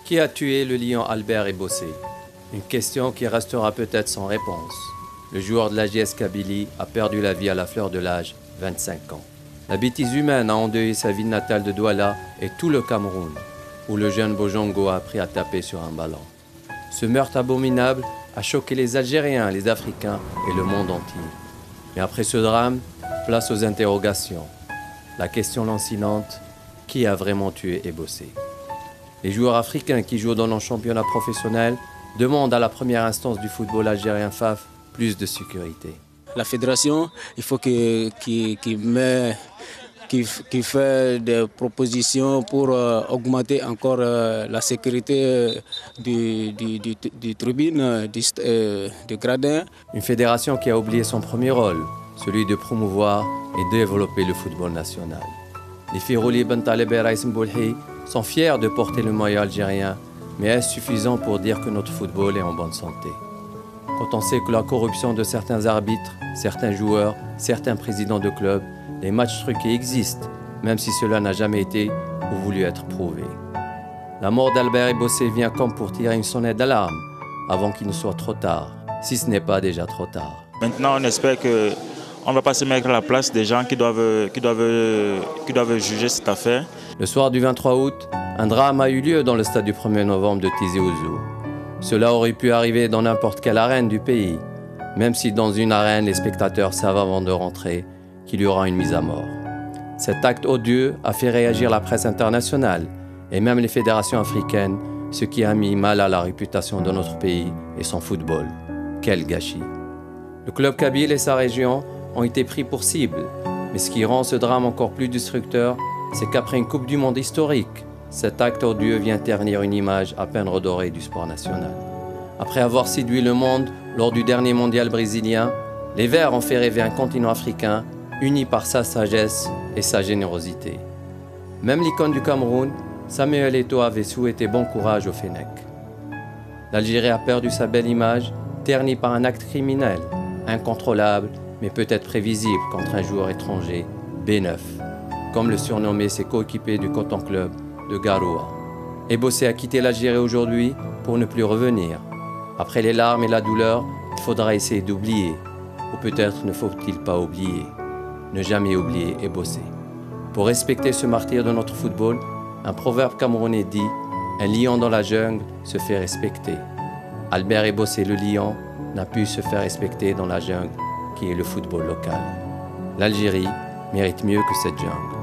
Qui a tué le lion Albert Ebossé? Une question qui restera peut-être sans réponse. Le joueur de l'AGS Kabylie a perdu la vie à la fleur de l'âge, 25 ans. La bêtise humaine a endeuillé sa ville natale de Douala et tout le Cameroun, où le jeune Bojongo a appris à taper sur un ballon. Ce meurtre abominable a choqué les Algériens, les Africains et le monde entier. Mais après ce drame, place aux interrogations. La question lancinante, qui a vraiment tué Ebossé? Les joueurs africains qui jouent dans nos championnats professionnels demandent à la première instance du football algérien FAF plus de sécurité. La fédération, il faut qu'il fait des propositions pour augmenter encore la sécurité du tribune, du gradin. Une fédération qui a oublié son premier rôle, celui de promouvoir et développer le football national. Les Firouli Ben Taleb et Raïs Mboulhi sont fiers de porter le maillot algérien, mais est-ce suffisant pour dire que notre football est en bonne santé? Quand on sait que la corruption de certains arbitres, certains joueurs, certains présidents de clubs, les matchs truqués existent, même si cela n'a jamais été ou voulu être prouvé. La mort d'Albert Ebossé vient comme pour tirer une sonnette d'alarme, avant qu'il ne soit trop tard, si ce n'est pas déjà trop tard. Maintenant, on espère qu'on ne va pas se mettre à la place des gens qui doivent juger cette affaire. Le soir du 23 août, un drame a eu lieu dans le stade du 1er novembre de Tizi Ouzou. Cela aurait pu arriver dans n'importe quelle arène du pays, même si dans une arène, les spectateurs savent avant de rentrer qu'il y aura une mise à mort. Cet acte odieux a fait réagir la presse internationale et même les fédérations africaines, ce qui a mis mal à la réputation de notre pays et son football. Quel gâchis! Le club kabyle et sa région ont été pris pour cible, mais ce qui rend ce drame encore plus destructeur, c'est qu'après une Coupe du Monde historique, cet acte odieux vient ternir une image à peine redorée du sport national. Après avoir séduit le monde lors du dernier mondial brésilien, les Verts ont fait rêver un continent africain uni par sa sagesse et sa générosité. Même l'icône du Cameroun, Samuel Eto'o, avait souhaité bon courage au Fennec. L'Algérie a perdu sa belle image, ternie par un acte criminel, incontrôlable, mais peut-être prévisible contre un joueur étranger, B9, comme le surnommaient ses coéquipiers du Coton Club de Garoua. Ebossé a quitté l'Algérie aujourd'hui pour ne plus revenir. Après les larmes et la douleur, il faudra essayer d'oublier. Ou peut-être ne faut-il pas oublier. Ne jamais oublier Ebossé. Pour respecter ce martyr de notre football, un proverbe camerounais dit « Un lion dans la jungle se fait respecter ». Albert Ebossé, le lion, n'a pu se faire respecter dans la jungle qui est le football local. L'Algérie mérite mieux que cette jungle.